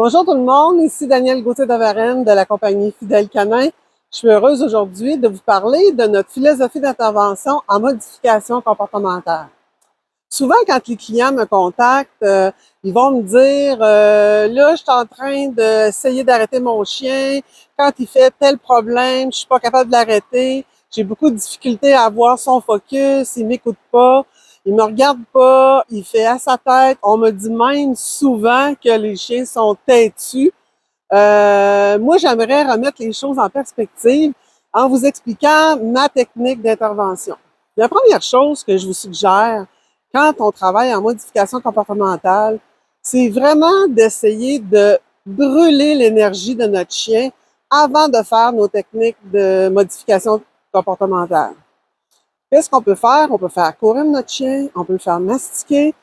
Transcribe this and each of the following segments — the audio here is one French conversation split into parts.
Bonjour tout le monde, ici Danielle Gauthier de Varenne de la compagnie Fidèle Canin. Je suis heureuse aujourd'hui de vous parler de notre philosophie d'intervention en modification comportementale. Souvent, quand les clients me contactent, ils vont me dire là, je suis en train d'essayer d'arrêter mon chien. Quand il fait tel problème, je suis pas capable de l'arrêter. J'ai beaucoup de difficultés à avoir son focus, il m'écoute pas. Il me regarde pas, il fait à sa tête. On me dit même souvent que les chiens sont têtus. Moi, j'aimerais remettre les choses en perspective en vous expliquant ma technique d'intervention. La première chose que je vous suggère quand on travaille en modification comportementale, c'est vraiment d'essayer de brûler l'énergie de notre chien avant de faire nos techniques de modification comportementale. Qu'est-ce qu'on peut faire? On peut faire courir notre chien, on peut le faire mastiquer.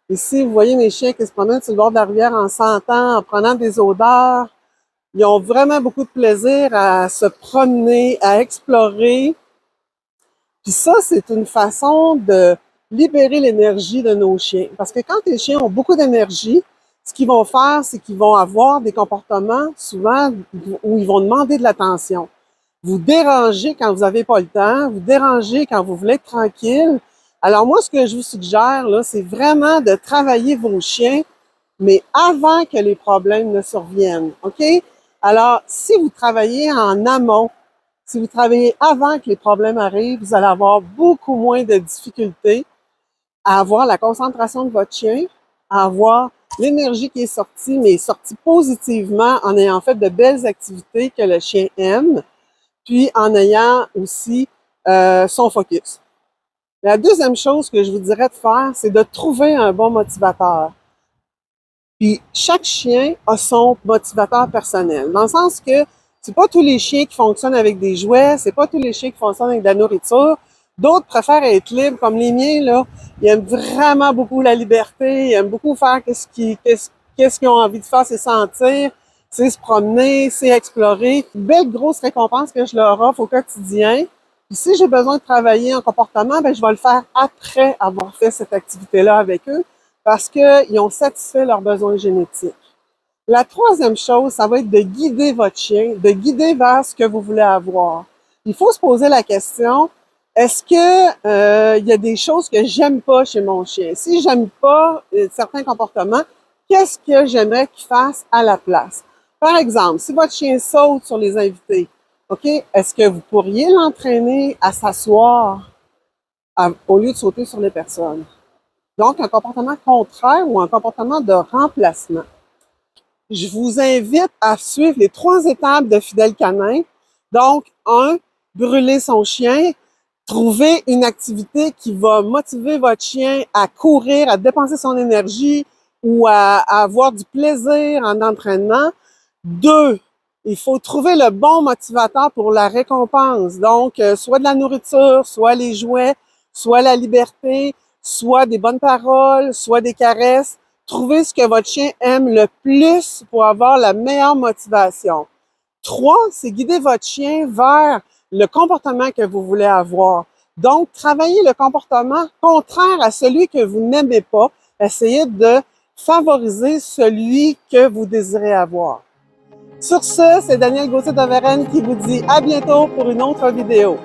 Ici, vous voyez mes chiens qui se promènent sur le bord de la rivière en sentant, en prenant des odeurs. Ils ont vraiment beaucoup de plaisir à se promener, à explorer. Puis ça, c'est une façon de libérer l'énergie de nos chiens. Parce que quand les chiens ont beaucoup d'énergie, ce qu'ils vont faire, c'est qu'ils vont avoir des comportements souvent où ils vont demander de l'attention. Vous dérangez quand vous n'avez pas le temps, vous dérangez quand vous voulez être tranquille. Alors moi, ce que je vous suggère, là, c'est vraiment de travailler vos chiens, mais avant que les problèmes ne surviennent, OK? Alors, si vous travaillez en amont, si vous travaillez avant que les problèmes arrivent, vous allez avoir beaucoup moins de difficultés à avoir la concentration de votre chien, à avoir l'énergie qui est sortie, mais sortie positivement en ayant fait de belles activités que le chien aime, puis en ayant aussi son focus. La deuxième chose que je vous dirais de faire, c'est de trouver un bon motivateur. Puis chaque chien a son motivateur personnel, dans le sens que c'est pas tous les chiens qui fonctionnent avec des jouets, c'est pas tous les chiens qui fonctionnent avec de la nourriture. D'autres préfèrent être libres, comme les miens, là. Ils aiment vraiment beaucoup la liberté, ils aiment beaucoup faire qu'est-ce qu'ils ont envie de faire, c'est sentir, c'est se promener, c'est explorer. Une belle grosse récompense que je leur offre au quotidien. Puis si j'ai besoin de travailler en comportement, ben je vais le faire après avoir fait cette activité-là avec eux, parce qu'ils ont satisfait leurs besoins génétiques. La troisième chose, ça va être de guider votre chien, de guider vers ce que vous voulez avoir. Il faut se poser la question, est-ce que il y a des choses que j'aime pas chez mon chien? Si j'aime pas certains comportements, qu'est-ce que j'aimerais qu'il fasse à la place? Par exemple, si votre chien saute sur les invités, OK, est-ce que vous pourriez l'entraîner à s'asseoir au lieu de sauter sur les personnes? Donc, un comportement contraire ou un comportement de remplacement. Je vous invite à suivre les 3 étapes de Fidèle Canin. Donc, 1, brûler son chien. Trouver une activité qui va motiver votre chien à courir, à dépenser son énergie ou à avoir du plaisir en entraînement. 2, il faut trouver le bon motivateur pour la récompense. Donc, soit de la nourriture, soit les jouets, soit la liberté, soit des bonnes paroles, soit des caresses. Trouvez ce que votre chien aime le plus pour avoir la meilleure motivation. 3, c'est guider votre chien vers le comportement que vous voulez avoir. Donc, travaillez le comportement contraire à celui que vous n'aimez pas. Essayez de favoriser celui que vous désirez avoir. Sur ce, c'est Danielle Gauthier de Varenne qui vous dit à bientôt pour une autre vidéo.